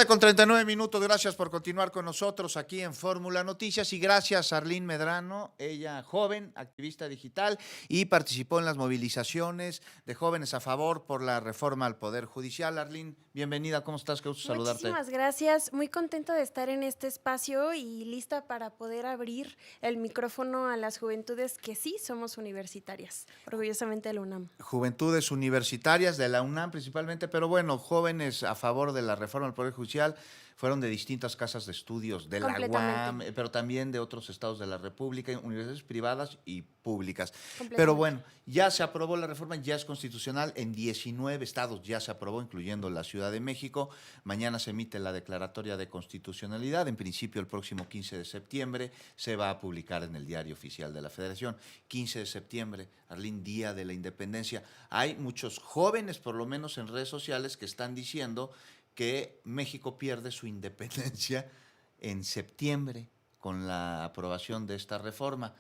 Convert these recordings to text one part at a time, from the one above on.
Con 39 minutos, gracias por continuar con nosotros aquí en Fórmula Noticias y gracias a Arlín Medrano, ella joven, activista digital y participó en las movilizaciones de jóvenes a favor por la reforma al Poder Judicial. Arlín, bienvenida, ¿cómo estás? Qué gusto saludarte. Muchísimas gracias, muy contenta de estar en este espacio y lista para poder abrir el micrófono a las juventudes que sí somos universitarias, orgullosamente de la UNAM. Juventudes universitarias de la UNAM principalmente, pero bueno, jóvenes a favor de la reforma al Poder Judicial, fueron de distintas casas de estudios, de la UAM, Completamente. pero también de otros estados de la República, universidades privadas y públicas. Pero Completamente. bueno, ya se aprobó la reforma, ya es constitucional, en 19 estados ya se aprobó, incluyendo la Ciudad de México. Mañana se emite la declaratoria de constitucionalidad, en principio el próximo 15 de septiembre se va a publicar en el Diario Oficial de la Federación. 15 de septiembre, Arlín, Día de la Independencia. Hay muchos jóvenes, por lo menos en redes sociales, que están diciendo que México pierde su independencia en septiembre con la aprobación de esta reforma.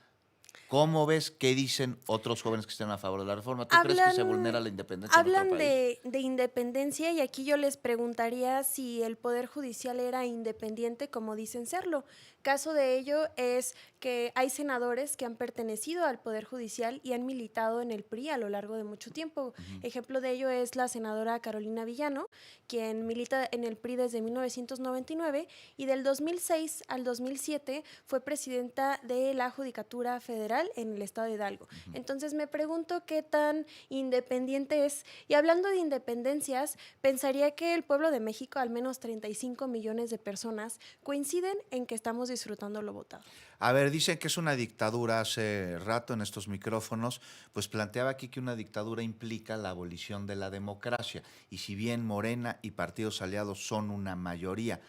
¿Cómo ves? ¿Qué dicen otros jóvenes que están a favor de la reforma? ¿Tú crees que se vulnera la independencia en nuestro Hablan país? de independencia y aquí yo les preguntaría si el Poder Judicial era independiente como dicen serlo. Caso de ello es que hay senadores que han pertenecido al Poder Judicial y han militado en el PRI a lo largo de mucho tiempo. Ejemplo de ello es la senadora Carolina Villano, quien milita en el PRI desde 1999 y del 2006 al 2007 fue presidenta de la Judicatura Federal en el estado de Hidalgo. Entonces me pregunto qué tan independiente es. Y hablando de independencias, pensaría que el pueblo de México, al menos 35 millones de personas, coinciden en que estamos disfrutando lo votado. A ver, dicen que es una dictadura. Hace rato en estos micrófonos, pues planteaba aquí que una dictadura implica la abolición de la democracia. Y si bien Morena y partidos aliados son una mayoría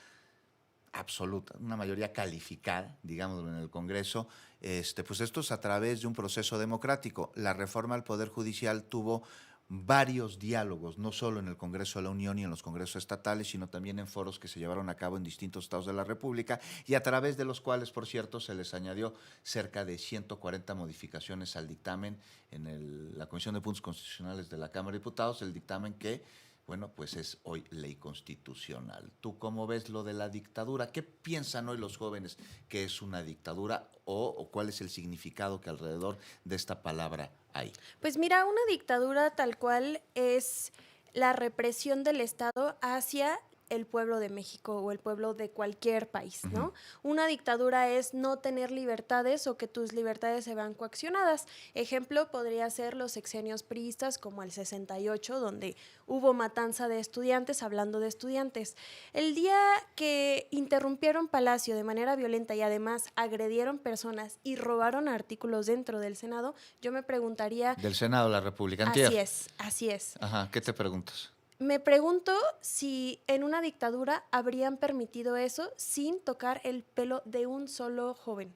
absoluta, una mayoría calificada, digámoslo, en el Congreso, pues esto es a través de un proceso democrático. La reforma al Poder Judicial tuvo varios diálogos, no solo en el Congreso de la Unión y en los congresos estatales, sino también en foros que se llevaron a cabo en distintos estados de la República y a través de los cuales, por cierto, se les añadió cerca de 140 modificaciones al dictamen en la Comisión de Puntos Constitucionales de la Cámara de Diputados, el dictamen que, bueno, pues es hoy ley constitucional. ¿Tú cómo ves lo de la dictadura? ¿Qué piensan hoy los jóvenes que es una dictadura o cuál es el significado que alrededor de esta palabra hay? Pues mira, una dictadura tal cual es la represión del Estado hacia el pueblo de México o el pueblo de cualquier país, ¿no? Una dictadura es no tener libertades o que tus libertades se vean coaccionadas. Ejemplo podría ser los sexenios priistas como el 68, donde hubo matanza de estudiantes, hablando de estudiantes. El día que interrumpieron Palacio de manera violenta y además agredieron personas y robaron artículos dentro del Senado, yo me preguntaría. Del Senado de la República, antier. Así es, así es. Ajá, ¿qué te preguntas? Me pregunto si en una dictadura habrían permitido eso sin tocar el pelo de un solo joven.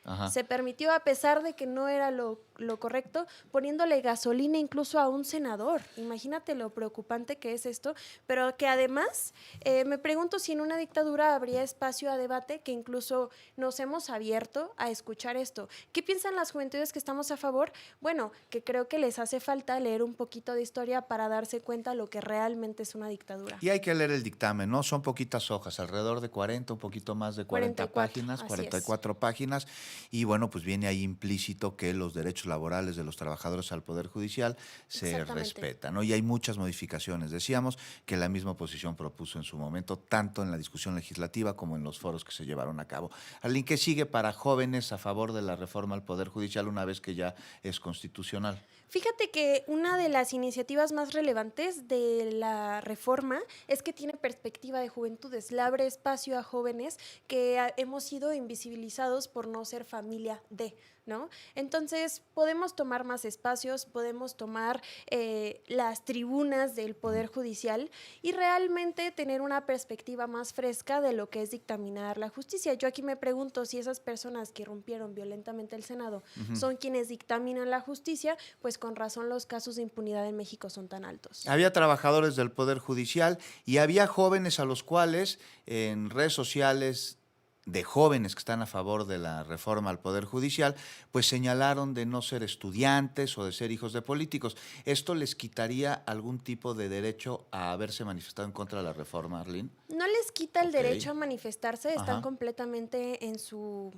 Ajá. Se permitió, a pesar de que no era lo correcto, poniéndole gasolina incluso a un senador. Imagínate lo preocupante que es esto, pero que además me pregunto si en una dictadura habría espacio a debate, que incluso nos hemos abierto a escuchar esto. ¿Qué piensan las juventudes que estamos a favor? Bueno, que creo que les hace falta leer un poquito de historia para darse cuenta lo que realmente es una dictadura. Y hay que leer el dictamen, ¿no? Son poquitas hojas, alrededor de 40, un poquito más de 40 páginas, 44 páginas. Y bueno, pues viene ahí implícito que los derechos laborales de los trabajadores al Poder Judicial se respetan, ¿no? Y hay muchas modificaciones. Decíamos que la misma oposición propuso en su momento, tanto en la discusión legislativa como en los foros que se llevaron a cabo. Arlín, ¿qué sigue para jóvenes a favor de la reforma al Poder Judicial una vez que ya es constitucional? Fíjate que una de las iniciativas más relevantes de la reforma es que tiene perspectiva de juventudes, le abre espacio a jóvenes que hemos sido invisibilizados por no ser familia de, ¿no? Entonces podemos tomar más espacios, podemos tomar las tribunas del Poder Judicial y realmente tener una perspectiva más fresca de lo que es dictaminar la justicia. Yo aquí me pregunto si esas personas que rompieron violentamente el Senado son quienes dictaminan la justicia, pues con razón los casos de impunidad en México son tan altos. Había trabajadores del Poder Judicial y había jóvenes a los cuales en redes sociales de jóvenes que están a favor de la reforma al Poder Judicial, pues señalaron de no ser estudiantes o de ser hijos de políticos. ¿Esto les quitaría algún tipo de derecho a haberse manifestado en contra de la reforma, Arlene? No les quita el Ok. derecho a manifestarse, están Ajá. completamente en su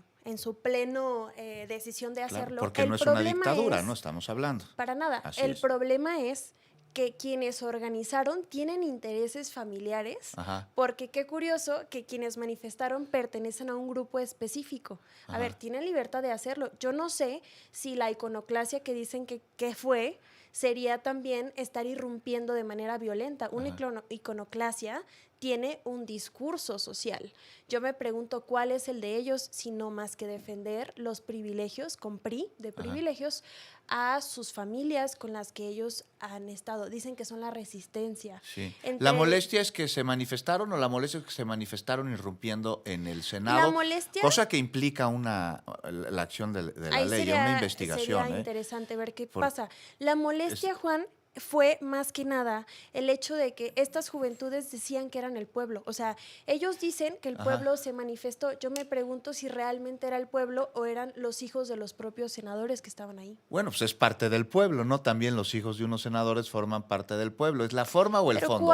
pleno decisión de Claro, hacerlo. porque El no es una problema dictadura, es- ¿no? Estamos hablando. Para nada. Así El es. problema es que quienes organizaron tienen intereses familiares, Ajá. porque qué curioso que quienes manifestaron pertenecen a un grupo específico. A Ajá. ver, tienen libertad de hacerlo. Yo no sé si la iconoclasia que dicen que fue sería también estar irrumpiendo de manera violenta. Una Ajá. iconoclasia tiene un discurso social. Yo me pregunto cuál es el de ellos, si no más que defender los privilegios, con PRI de Ajá. privilegios, a sus familias con las que ellos han estado. Dicen que son la resistencia. Sí. Entre- ¿La molestia es que se manifestaron o la molestia es que se manifestaron irrumpiendo en el Senado? La molestia- Cosa que implica la acción de la Ahí ley, una investigación. sería interesante ver qué Por- pasa. La molestia, Juan, fue más que nada el hecho de que estas juventudes decían que eran el pueblo. O sea, ellos dicen que el Ajá. pueblo se manifestó. Yo me pregunto si realmente era el pueblo o eran los hijos de los propios senadores que estaban ahí. Bueno, pues es parte del pueblo, ¿no? También los hijos de unos senadores forman parte del pueblo. ¿Es la forma o el Pero fondo?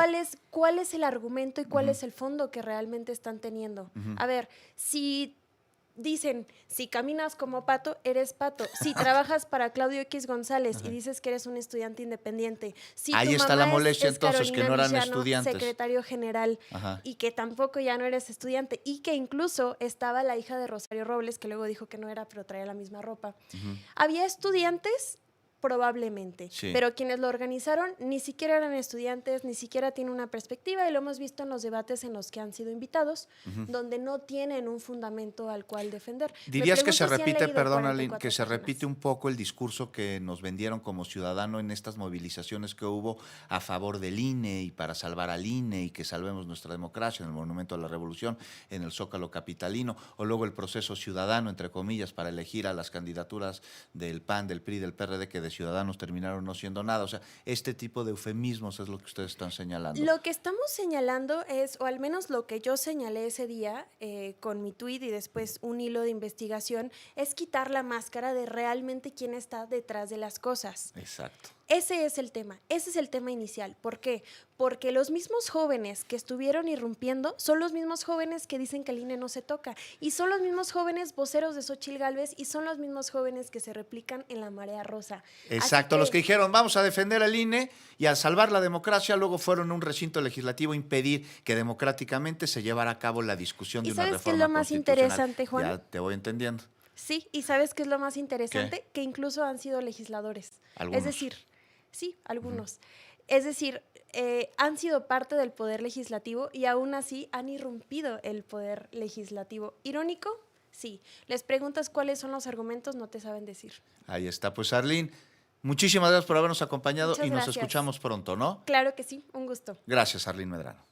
¿cuál es el argumento y cuál es el fondo que realmente están teniendo? A ver, si dicen, si caminas como pato, eres pato. Si trabajas para Claudio X González y dices que eres un estudiante independiente. Si Ahí tu está mamá la es- molestia, es entonces, que Carolina no eran Villano, estudiantes. secretario general, Ajá. y que tampoco ya no eres estudiante, y que incluso estaba la hija de Rosario Robles, que luego dijo que no era, pero traía la misma ropa. ¿Había estudiantes? Probablemente, Sí. pero quienes lo organizaron ni siquiera eran estudiantes, ni siquiera tienen una perspectiva, y lo hemos visto en los debates en los que han sido invitados, donde no tienen un fundamento al cual defender. Me ¿Dirías que se pregunto si han repite, leído perdón, Aline, 44 que se páginas. repite un poco el discurso que nos vendieron como ciudadano en estas movilizaciones que hubo a favor del INE y para salvar al INE y que salvemos nuestra democracia en el Monumento a la Revolución, en el Zócalo capitalino, o luego el proceso ciudadano, entre comillas, para elegir a las candidaturas del PAN, del PRI, del PRD, que de ciudadanos terminaron no siendo nada? O sea, este tipo de eufemismos es lo que ustedes están señalando. Lo que estamos señalando es, o al menos lo que yo señalé ese día con mi tuit y después un hilo de investigación, es quitar la máscara de realmente quién está detrás de las cosas. Exacto. Ese es el tema, ese es el tema inicial. ¿Por qué? Porque los mismos jóvenes que estuvieron irrumpiendo son los mismos jóvenes que dicen que el INE no se toca, y son los mismos jóvenes voceros de Xóchitl Gálvez, y son los mismos jóvenes que se replican en la Marea Rosa. Exacto, Así los que dijeron vamos a defender al INE y a salvar la democracia, luego fueron a un recinto legislativo a impedir que democráticamente se llevara a cabo la discusión ¿Y de una sabes qué es reforma lo más constitucional. interesante, Juan? Ya te voy entendiendo. Sí, y ¿sabes qué es lo más interesante? Que incluso han sido legisladores. Algunos. Es decir, sí, algunos. Es decir, han sido parte del poder legislativo y aún así han irrumpido el poder legislativo. ¿Irónico? Sí. Les preguntas cuáles son los argumentos, no te saben decir. Ahí está, pues Arlene, muchísimas gracias por habernos acompañado Muchas y nos gracias. escuchamos pronto, ¿no? Claro que sí, un gusto. Gracias, Arlene Medrano.